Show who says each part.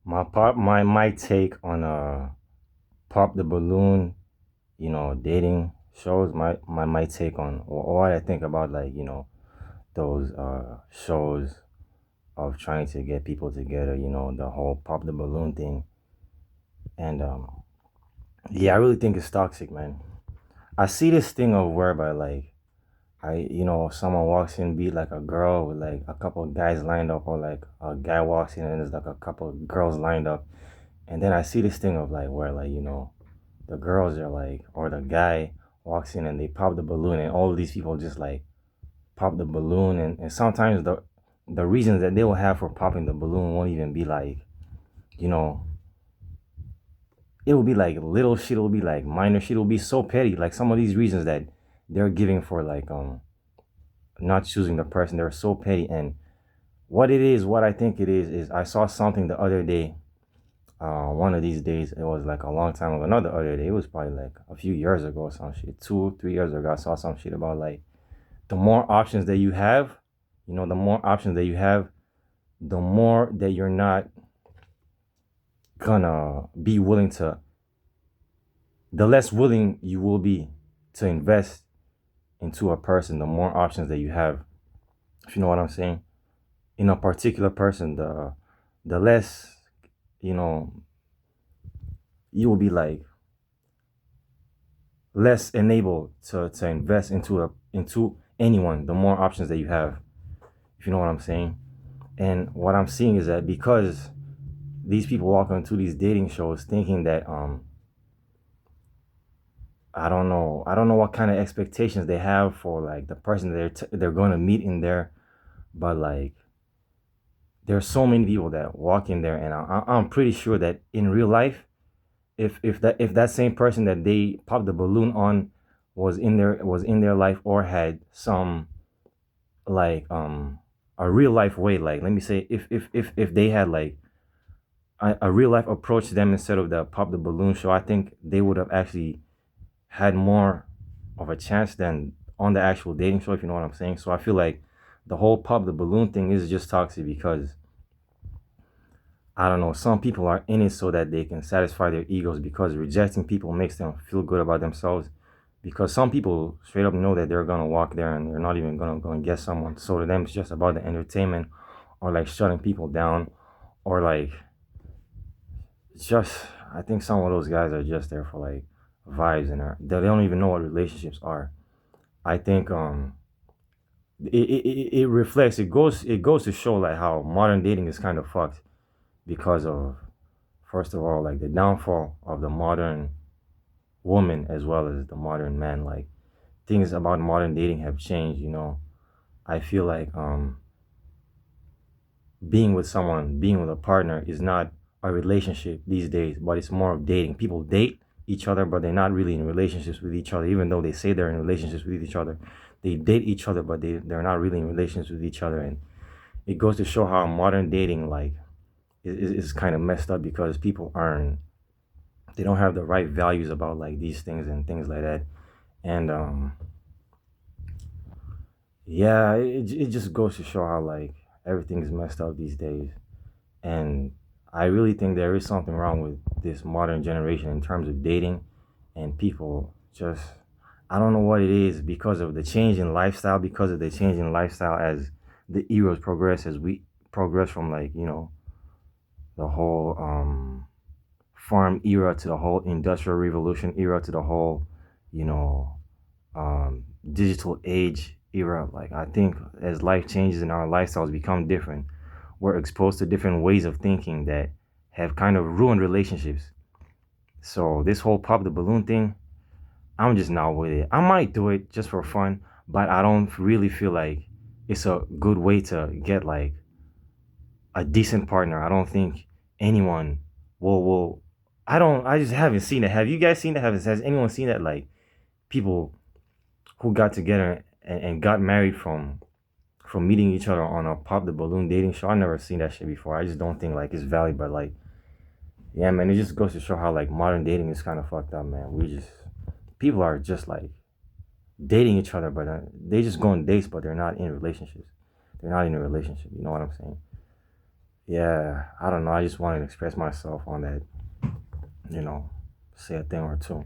Speaker 1: My take on pop the balloon, dating shows. My take on what I think about, like, those shows of trying to get people together. The whole pop the balloon thing, and yeah, I really think it's toxic, man. I see this thing of whereby, like, someone walks in, be like a girl with like a couple of guys lined up, or like a guy walks in and there's like a couple of girls lined up. And then I see this thing of like where, like, the girls are like, or the guy walks in and they pop the balloon, and all of these people just like pop the balloon, and sometimes the reasons that they will have for popping the balloon won't even be like, you know, it will be like little shit, it will be like minor shit, it will be so petty. Like some of these reasons that they're giving for like not choosing the person, they're so petty. And what I think it is I saw something the other day. One of these days, it was like a long time ago. Not the other day, it was probably like a few years ago or some shit. 2, 3 years ago, I saw some shit about like the more options that you have, the more options that you have, the more that you're not gonna be willing to, the less willing you will be to invest into a person, the more options that you have. If you know what I'm saying? In a particular person, the less, you know, you will be like less enabled to invest into anyone, the more options that you have, if you know what I'm saying. And what I'm seeing is that because these people walk into these dating shows thinking that I don't know what kind of expectations they have for like the person that they're going to meet in there. But like there's so many people that walk in there, and I'm pretty sure that in real life, if that same person that they popped the balloon on was in their life, or had some like a real life way, like let me say, if they had like a real life approach to them instead of the pop the balloon show, I think they would have actually had more of a chance than on the actual dating show, if you know what I'm saying. So I feel like the whole pop the balloon thing is just toxic because I don't know, some people are in it so that they can satisfy their egos, because rejecting people makes them feel good about themselves. Because some people straight up know that they're gonna walk there and they're not even gonna go and get someone. So to them it's just about the entertainment, or like shutting people down, or like just, I think some of those guys are just there for like vibes, and they don't even know what relationships are. I think it reflects, it goes to show like how modern dating is kind of fucked, because of, first of all, like the downfall of the modern woman as well as the modern man. Like things about modern dating have changed. I feel like being with a partner is not a relationship these days, but it's more of dating. People date each other, but they're not really in relationships with each other, even though they say they're in relationships with each other. They date each other, but they're not really in relationships with each other. And it goes to show how modern dating, like, is kind of messed up, because people aren't, they don't have the right values about like these things and things like that. And yeah, it just goes to show how like everything is messed up these days. And I really think there is something wrong with this modern generation in terms of dating, and people just, I don't know what it is, because of the change in lifestyle, because of the change in lifestyle as the eras progress, as we progress from like, the whole farm era to the whole industrial revolution era to the whole, you know, digital age era. Like I think as life changes and our lifestyles become different, we're exposed to different ways of thinking that have kind of ruined relationships. So this whole pop the balloon thing, I'm just not with it. I might do it just for fun, but I don't really feel like it's a good way to get like a decent partner. I don't think anyone will. I don't. I just haven't seen it. Have you guys seen it? Has anyone seen that? Like people who got together and got married from meeting each other on a pop the balloon dating show. I never seen that shit before. I just don't think like it's valid. But like, yeah, man, it just goes to show how like modern dating is kind of fucked up, man. People are just like dating each other, but they just go on dates, but they're not in relationships. They're not in a relationship. You know what I'm saying? yeah, I don't know. I just wanted to express myself on that, you know, say a thing or two.